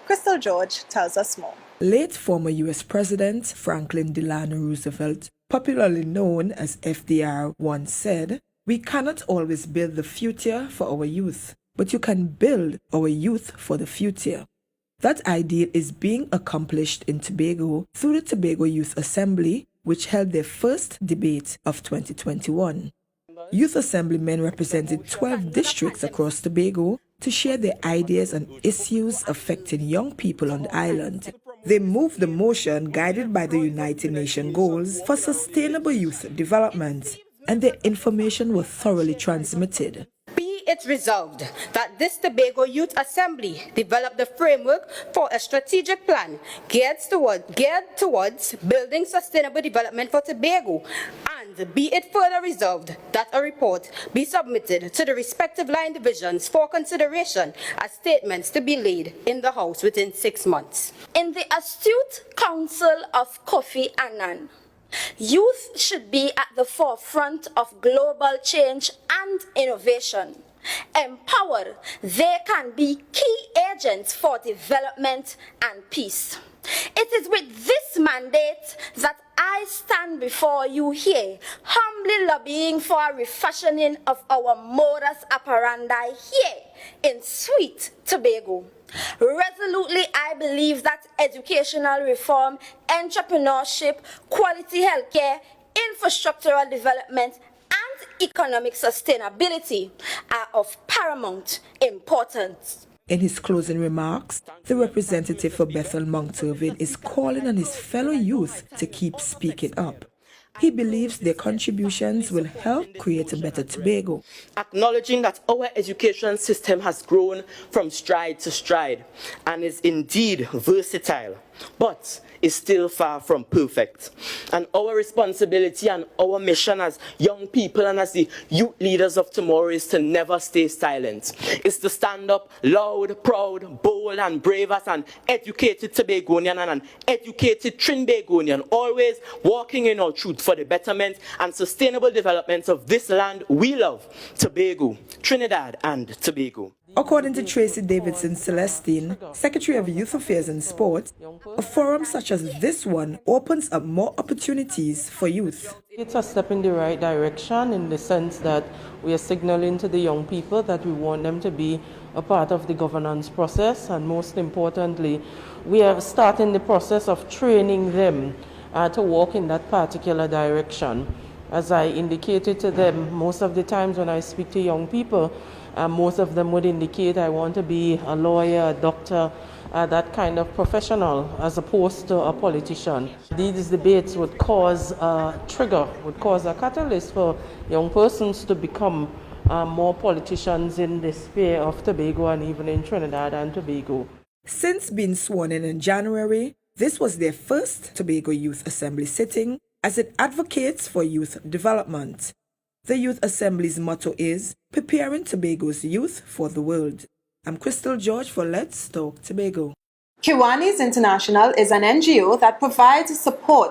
Crystal George tells us more. Late former U.S. President Franklin Delano Roosevelt, popularly known as FDR, once said, "We cannot always build the future for our youth, but you can build our youth for the future." That ideal is being accomplished in Tobago through the Tobago Youth Assembly, which held their first debate of 2021. Youth Assemblymen represented 12 districts across Tobago to share their ideas on issues affecting young people on the island. They moved the motion guided by the United Nations goals for sustainable youth development, and their information was thoroughly transmitted. It's resolved that this Tobago Youth Assembly develop the framework for a strategic plan geared towards building sustainable development for Tobago, and be it further resolved that a report be submitted to the respective line divisions for consideration as statements to be laid in the House within 6 months. In the astute counsel of Kofi Annan, youth should be at the forefront of global change and innovation. Empowered, they can be key agents for development and peace. It is with this mandate that I stand before you here, humbly lobbying for a refashioning of our modus operandi here in sweet Tobago. Resolutely, I believe that educational reform, entrepreneurship, quality healthcare, infrastructural development, and economic sustainability are of paramount importance. In his closing remarks, the representative for Bethel Moncton is calling on his fellow youth to keep speaking up. He believes their contributions will help create a better Tobago. Acknowledging that our education system has grown from stride to stride and is indeed versatile, but is still far from perfect. And our responsibility and our mission as young people and as the youth leaders of tomorrow is to never stay silent. It's to stand up loud, proud, bold and brave as an educated Tobagonian and an educated Trinbagonian, always walking in our truth for the betterment and sustainable development of this land we love, Tobago, Trinidad and Tobago. According to Tracy Davidson Celestine, Secretary of Youth Affairs and Sport, a forum such as this one opens up more opportunities for youth. It's a step in the right direction in the sense that we are signaling to the young people that we want them to be a part of the governance process, and most importantly, we are starting the process of training them to walk in that particular direction. As I indicated to them, most of the times when I speak to young people, most of them would indicate I want to be a lawyer, a doctor, that kind of professional as opposed to a politician. These debates would cause a trigger, would cause a catalyst for young persons to become more politicians in the sphere of Tobago and even in Trinidad and Tobago. Since being sworn in January, this was their first Tobago Youth Assembly sitting as it advocates for youth development. The Youth Assembly's motto is preparing Tobago's youth for the world. I'm Crystal George for Let's Talk Tobago. Kiwanis International is an NGO that provides support